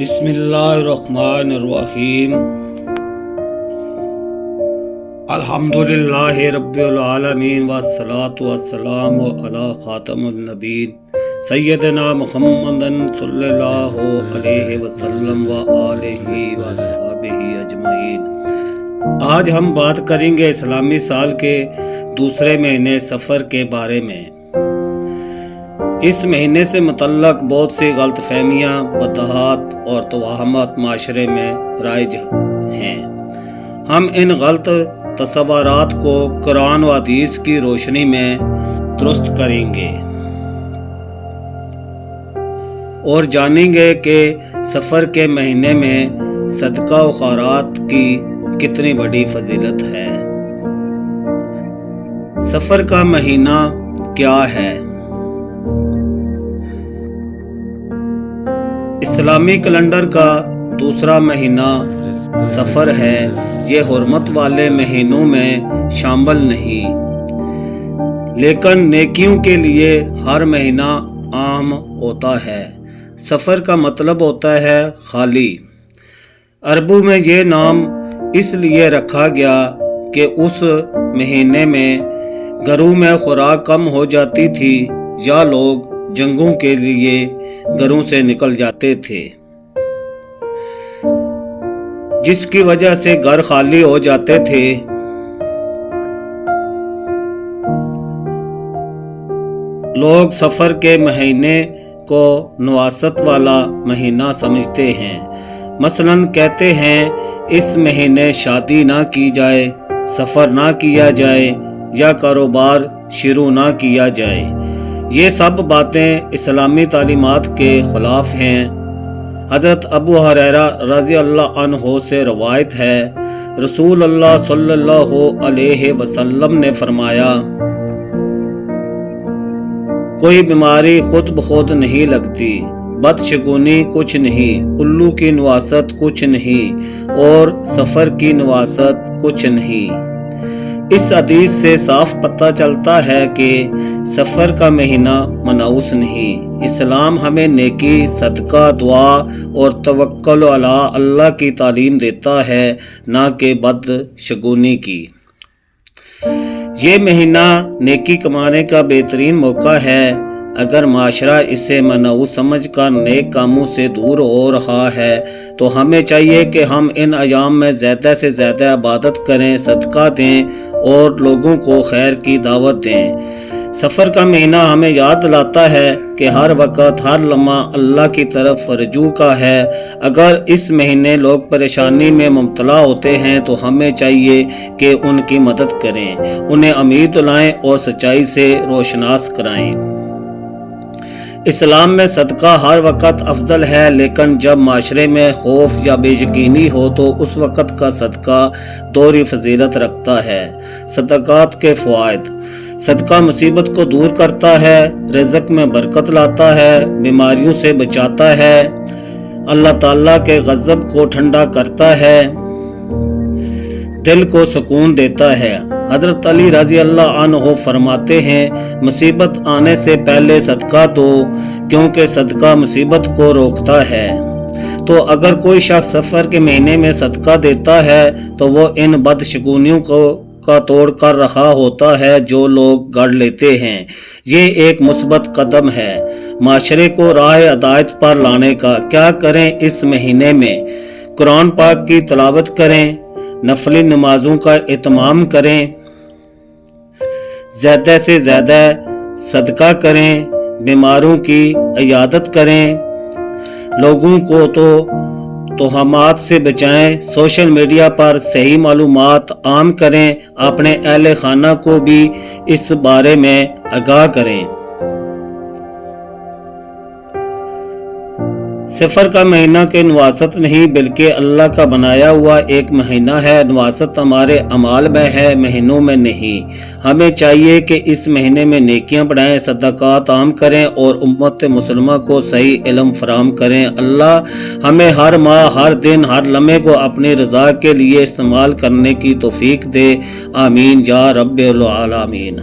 بسم اللہ الرحمن الرحیم الحمدللہ رب العالمین والصلاة والسلام علی خاتم النبیین سیدنا محمد صلی اللہ علیہ وسلم وآلہ وصحبہ اجمعین۔ آج ہم بات کریں گے اسلامی سال کے دوسرے مہینے سفر کے بارے میں۔ اس مہینے سے متعلق بہت سی غلط فہمیاں، بدعات اور توہمات معاشرے میں رائج ہیں۔ ہم ان غلط تصورات کو قرآن و حدیث کی روشنی میں درست کریں گے اور جانیں گے کہ سفر کے مہینے میں صدقہ و خیرات کی کتنی بڑی فضیلت ہے۔ سفر کا مہینہ کیا ہے؟ اسلامی کیلنڈر کا دوسرا مہینہ سفر ہے۔ یہ حرمت والے مہینوں میں شامل نہیں، لیکن نیکیوں کے لیے ہر مہینہ عام ہوتا ہے۔ سفر کا مطلب ہوتا ہے خالی۔ عربوں میں یہ نام اس لیے رکھا گیا کہ اس مہینے میں گھروں میں خوراک کم ہو جاتی تھی یا لوگ جنگوں کے لیے گھروں سے نکل جاتے تھے، جس کی وجہ سے گھر خالی ہو جاتے تھے۔ لوگ سفر کے مہینے کو نواسط والا مہینہ سمجھتے ہیں۔ مثلاً کہتے ہیں اس مہینے شادی نہ کی جائے، سفر نہ کیا جائے یا کاروبار شروع نہ کیا جائے۔ یہ سب باتیں اسلامی تعلیمات کے خلاف ہیں۔ حضرت ابو ہریرہ رضی اللہ عنہ سے روایت ہے، رسول اللہ صلی اللہ علیہ وسلم نے فرمایا، کوئی بیماری خود بخود نہیں لگتی، بدشگونی کچھ نہیں، الو کی نواست کچھ نہیں اور سفر کی نواست کچھ نہیں۔ اس حدیث سے صاف پتہ چلتا ہے کہ سفر کا مہینہ منحوس نہیں۔ اسلام ہمیں نیکی، صدقہ، دعا اور توکل علی اللہ کی تعلیم دیتا ہے، نہ کہ بدشگونی کی۔ یہ مہینہ نیکی کمانے کا بہترین موقع ہے۔ اگر معاشرہ اسے منحوس سمجھ کر نیک کاموں سے دور ہو رہا ہے تو ہمیں چاہیے کہ ہم ان ایام میں زیادہ سے زیادہ عبادت کریں، صدقہ دیں اور لوگوں کو خیر کی دعوت دیں۔ سفر کا مہینہ ہمیں یاد دلاتا ہے کہ ہر وقت، ہر لمحہ اللہ کی طرف رجوع کا ہے۔ اگر اس مہینے لوگ پریشانی میں مبتلا ہوتے ہیں تو ہمیں چاہیے کہ ان کی مدد کریں، انہیں امید دلائیں اور سچائی سے روشناس کرائیں۔ اسلام میں صدقہ ہر وقت افضل ہے، لیکن جب معاشرے میں خوف یا بے یقینی ہو تو اس وقت کا صدقہ دوہری فضیلت رکھتا ہے۔ صدقات کے فوائد: صدقہ مصیبت کو دور کرتا ہے، رزق میں برکت لاتا ہے، بیماریوں سے بچاتا ہے، اللہ تعالیٰ کے غضب کو ٹھنڈا کرتا ہے، دل کو سکون دیتا ہے۔ حضرت علی رضی اللہ عنہ فرماتے ہیں، مصیبت آنے سے پہلے صدقہ دو، کیونکہ صدقہ مصیبت کو روکتا ہے۔ تو اگر کوئی شخص سفر کے مہینے میں صدقہ دیتا ہے تو وہ ان بدشگونیوں کا توڑ کر رہا ہوتا ہے جو لوگ گڑھ لیتے ہیں۔ یہ ایک مثبت قدم ہے معاشرے کو راہ ہدایت پر لانے کا۔ کیا کریں اس مہینے میں؟ قرآن پاک کی تلاوت کریں، نفلی نمازوں کا اہتمام کریں، زیادہ سے زیادہ صدقہ کریں، بیماروں کی عیادت کریں، لوگوں کو توہمات سے بچائیں، سوشل میڈیا پر صحیح معلومات عام کریں، اپنے اہل خانہ کو بھی اس بارے میں آگاہ کریں۔ سفر کا مہینہ کے نواسط نہیں بلکہ اللہ کا بنایا ہوا ایک مہینہ ہے۔ نواسط ہمارے اعمال میں ہے، مہینوں میں نہیں۔ ہمیں چاہیے کہ اس مہینے میں نیکیاں بڑھائیں، صدقات عام کریں اور امت مسلمہ کو صحیح علم فراہم کریں۔ اللہ ہمیں ہر ماہ، ہر دن، ہر لمحے کو اپنی رضا کے لیے استعمال کرنے کی توفیق دے۔ آمین یا رب العالمین۔